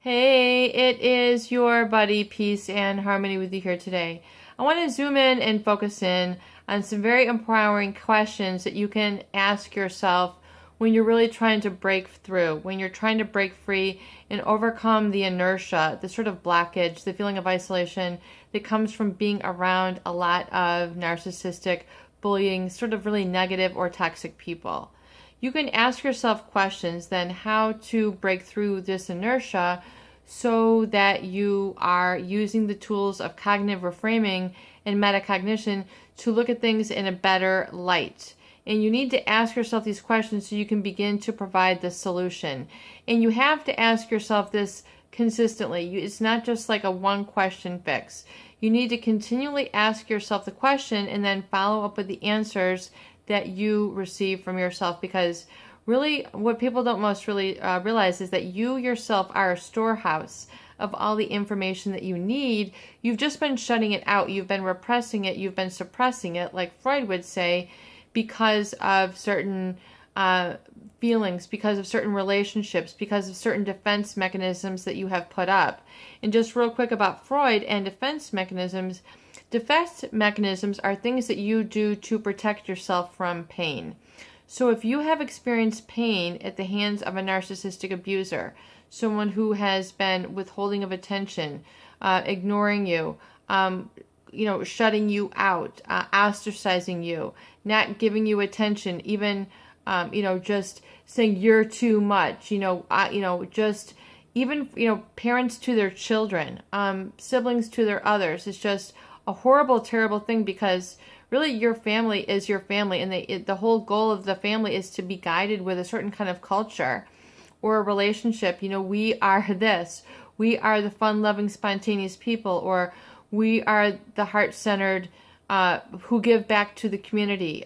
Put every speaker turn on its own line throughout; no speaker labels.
Hey, it is your buddy Peace and Harmony with you here today. I want to zoom in and focus in on some very empowering questions that you can ask yourself when you're really trying to break through, when you're trying to break free and overcome the inertia, the sort of blockage, the feeling of isolation that comes from being around a lot of narcissistic, bullying, sort of really negative or toxic people. You can ask yourself questions then how to break through this inertia so that you are using the tools of cognitive reframing and metacognition to look at things in a better light. And you need to ask yourself these questions so you can begin to provide the solution. And you have to ask yourself this consistently. It's not just like a one question fix. You need to continually ask yourself the question and then follow up with the answers that you receive from yourself, because really what people don't most really realize is that you yourself are a storehouse of all the information that you need. You've just been shutting it out. You've been repressing it. You've been suppressing it, like Freud would say, because of certain feelings, because of certain relationships, because of certain defense mechanisms that you have put up. And just real quick about Freud and defense mechanisms. Defense mechanisms are things that you do to protect yourself from pain. So if you have experienced pain at the hands of a narcissistic abuser, someone who has been withholding of attention, ignoring you, shutting you out, ostracizing you, not giving you attention, even, just saying you're too much, just even, parents to their children, siblings to their others. It's just a horrible, terrible thing, because really your family is your family, and the whole goal of the family is to be guided with a certain kind of culture or a relationship. We are this. We are the fun-loving, spontaneous people, or we are the heart-centered who give back to the community,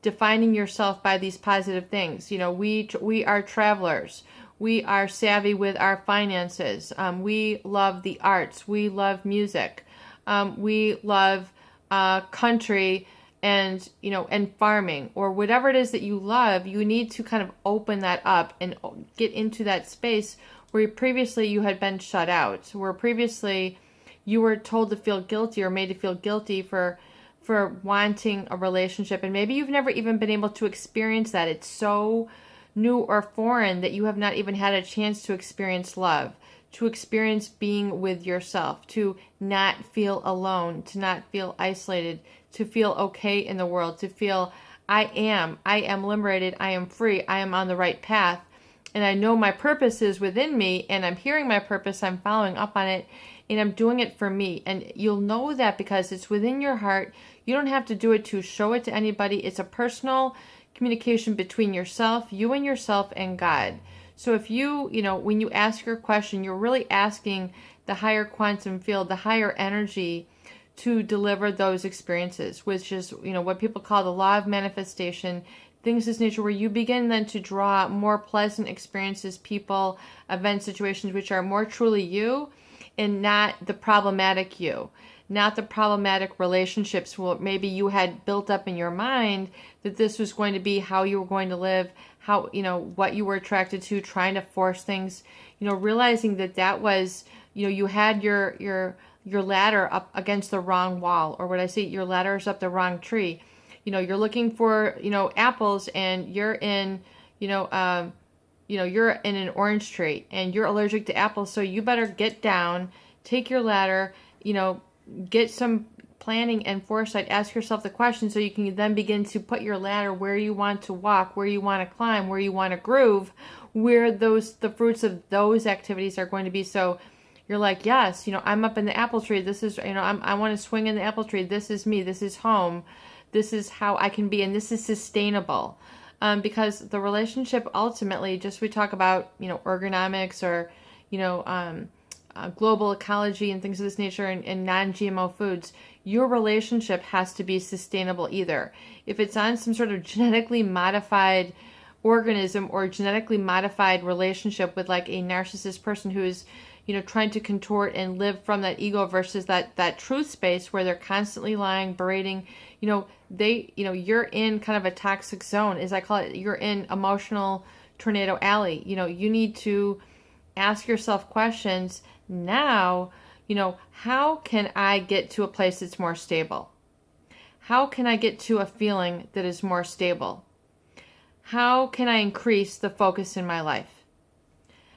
defining yourself by these positive things. We are travelers. We are savvy with our finances. We love the arts. We love music. We love country and farming, or whatever it is that you love. You need to kind of open that up and get into that space where previously you had been shut out, where previously you were told to feel guilty or made to feel guilty for wanting a relationship. And maybe you've never even been able to experience that. It's so new or foreign that you have not even had a chance to experience love, to experience being with yourself, to not feel alone, to not feel isolated, to feel okay in the world, to feel I am liberated, I am free, I am on the right path, and I know my purpose is within me, and I'm hearing my purpose, I'm following up on it, and I'm doing it for me. And you'll know that because it's within your heart. You don't have to do it to show it to anybody. It's a personal communication between yourself, you and God. So if when you ask your question, you're really asking the higher quantum field, the higher energy to deliver those experiences, which is, what people call the law of manifestation, things of this nature, where you begin then to draw more pleasant experiences, people, events, situations, which are more truly you and not the problematic you, not the problematic relationships what maybe you had built up in your mind that this was going to be how you were going to live, how, what you were attracted to, trying to force things, realizing that was, you had your ladder up against the wrong wall, or what I say, your ladder is up the wrong tree. You're looking for, apples, and you're in, you're in an orange tree and you're allergic to apples. So you better get down, take your ladder, get some planning and foresight, ask yourself the question so you can then begin to put your ladder where you want to walk, where you want to climb, where you want to groove, where the fruits of those activities are going to be. So you're like, yes, I'm up in the apple tree. This is, I want to swing in the apple tree. This is me. This is home. This is how I can be. And this is sustainable. Because the relationship ultimately, just we talk about, ergonomics or, global ecology and things of this nature, and non-GMO foods, your relationship has to be sustainable either. If it's on some sort of genetically modified organism or genetically modified relationship with like a narcissist person who is, trying to contort and live from that ego versus that truth space where they're constantly lying, berating, you're in kind of a toxic zone, as I call it. You're in emotional tornado alley. You need to ask yourself questions now, how can I get to a place that's more stable? How can I get to a feeling that is more stable? How can I increase the focus in my life?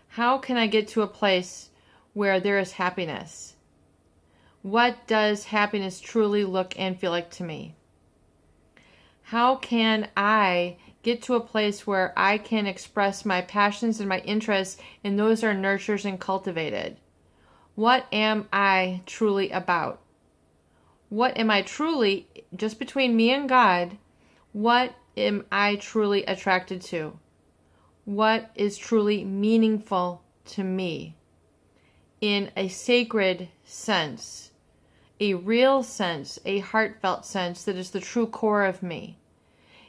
How can I get to a place where there is happiness? What does happiness truly look and feel like to me? How can I get to a place where I can express my passions and my interests, and those are nurtured and cultivated? What am I truly about? What am I truly, just between me and God, what am I truly attracted to? What is truly meaningful to me in a sacred sense, a real sense, a heartfelt sense that is the true core of me?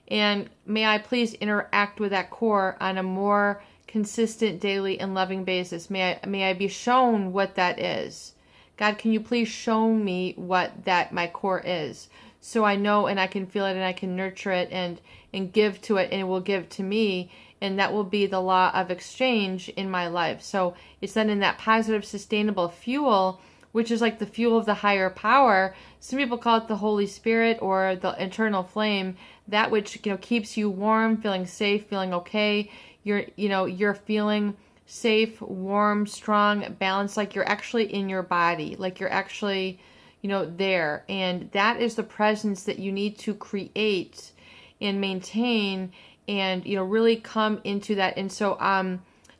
And may I please interact with that core on a more consistent, daily, and loving basis. May I be shown what that is. God, can you please show me what that my core is, so I know and I can feel it and I can nurture it and give to it, and it will give to me, and that will be the law of exchange in my life. So it's then in that positive, sustainable fuel, which is like the fuel of the higher power. Some people call it the Holy Spirit or the internal flame, that which keeps you warm, feeling safe, feeling okay. You're feeling safe, warm, strong, balanced, like you're actually in your body, like you're actually, there. And that is the presence that you need to create and maintain and, really come into that. And so,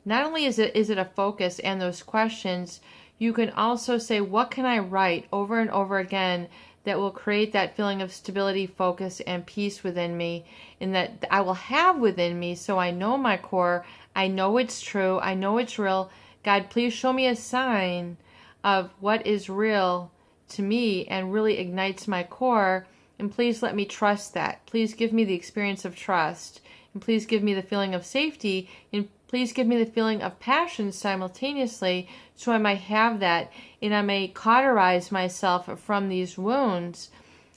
not only is it a focus and those questions, you can also say, what can I write over and over again that will create that feeling of stability, focus, and peace within me, and that I will have within me, so I know my core, I know it's true, I know it's real. God, please show me a sign of what is real to me and really ignites my core, and please let me trust that. Please give me the experience of trust, and please give me the feeling of safety, and please give me the feeling of passion simultaneously, so I might have that, and I may cauterize myself from these wounds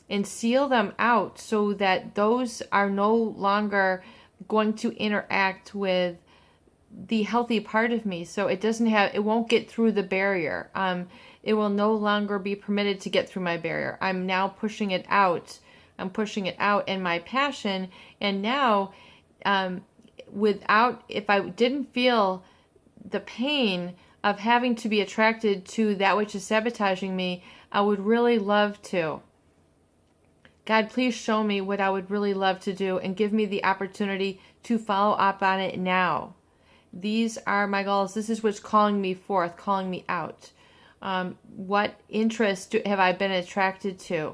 and seal them out so that those are no longer going to interact with the healthy part of me. So it won't get through the barrier. It will no longer be permitted to get through my barrier. I'm now pushing it out. I'm pushing it out in my passion. And now, if I didn't feel the pain of having to be attracted to that which is sabotaging me, I would really love to. God, please show me what I would really love to do and give me the opportunity to follow up on it now. These are my goals. This is what's calling me forth, calling me out. What interest have I been attracted to?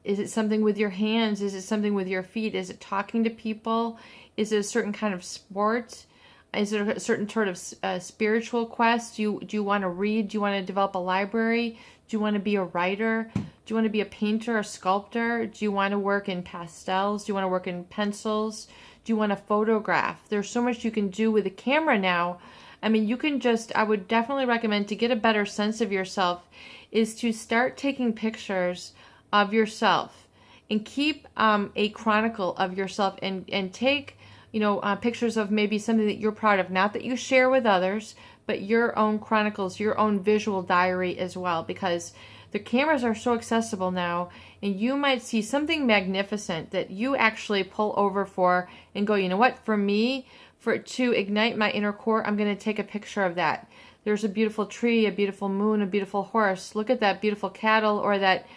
Is it something with your hands? Is it something with your feet? Is it talking to people? Is it a certain kind of sport? Is it a certain sort of spiritual quest? Do you want to read? Do you want to develop a library? Do you want to be a writer? Do you want to be a painter, a sculptor? Do you want to work in pastels? Do you want to work in pencils? Do you want to photograph? There's so much you can do with a camera now. I mean, I would definitely recommend, to get a better sense of yourself, is to start taking pictures of yourself and keep a chronicle of yourself, and take pictures of maybe something that you're proud of, not that you share with others, but your own chronicles, your own visual diary as well, because the cameras are so accessible now, and you might see something magnificent that you actually pull over for and go, you know what, for me, to ignite my inner core, I'm going to take a picture of that. There's a beautiful tree, a beautiful moon, a beautiful horse. Look at that beautiful cattle, or that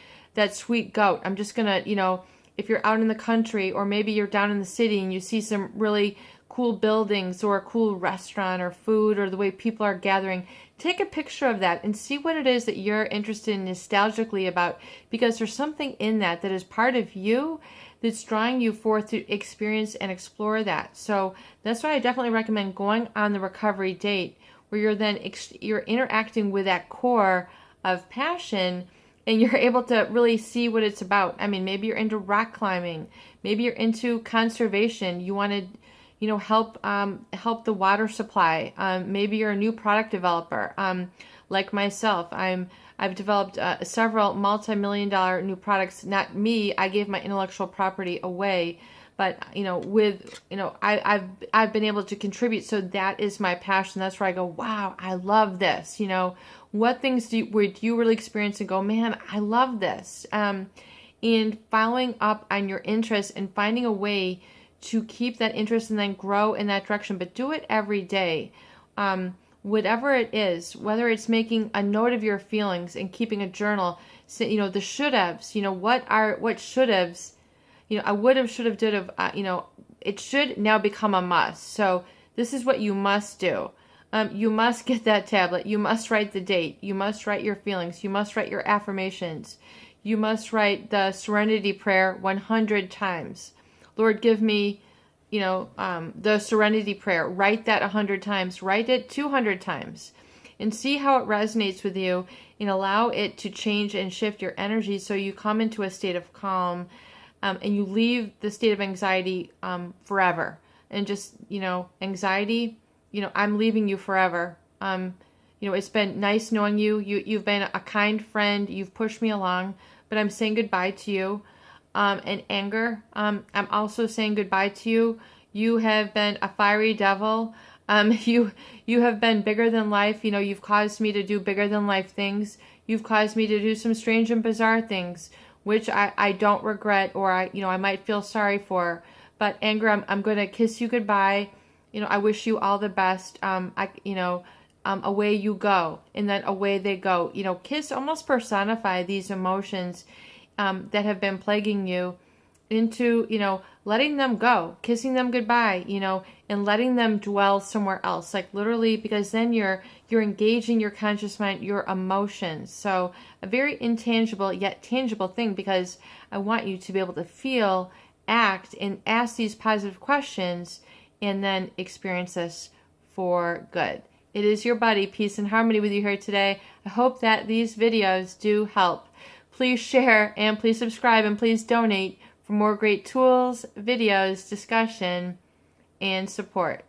sweet goat. I'm just going to, if you're out in the country, or maybe you're down in the city and you see some really cool buildings or a cool restaurant or food or the way people are gathering, take a picture of that and see what it is that you're interested in nostalgically about, because there's something in that is part of you that's drawing you forth to experience and explore that. So that's why I definitely recommend going on the recovery date, where you're interacting with that core of passion, and you're able to really see what it's about. I mean, maybe you're into rock climbing, maybe you're into conservation, you want to help the water supply. Maybe you're a new product developer, like myself. I've developed several multi-million-dollar new products. Not me, I gave my intellectual property away, But, I've been able to contribute. So that is my passion. That's where I go, wow, I love this. What things do you really experience and go, man, I love this. And following up on your interest and finding a way to keep that interest and then grow in that direction, but do it every day. Whatever it is, whether it's making a note of your feelings and keeping a journal, the should haves, what should haves, I would have, should have, did have, it should now become a must. So this is what you must do. You must get that tablet. You must write the date. You must write your feelings. You must write your affirmations. You must write the serenity prayer 100 times. Lord, give me, the serenity prayer. Write that 100 times. Write it 200 times. And see how it resonates with you, and allow it to change and shift your energy so you come into a state of calm. And you leave the state of anxiety forever. And just, anxiety, I'm leaving you forever. It's been nice knowing you. You've been a kind friend. You've pushed me along. But I'm saying goodbye to you. And anger, I'm also saying goodbye to you. You have been a fiery devil. You have been bigger than life. You've caused me to do bigger than life things. You've caused me to do some strange and bizarre things, which I don't regret, or I might feel sorry for. But anger, I'm going to kiss you goodbye. I wish you all the best. Away you go, and then away they go. Kiss almost personify these emotions that have been plaguing you into, letting them go, kissing them goodbye, and letting them dwell somewhere else. Like literally, because then you're engaging your conscious mind, your emotions. So a very intangible yet tangible thing, because I want you to be able to feel, act, and ask these positive questions, and then experience this for good. It is your buddy, Peace and Harmony, with you here today. I hope that these videos do help. Please share, and please subscribe, and please donate for more great tools, videos, discussion, and support.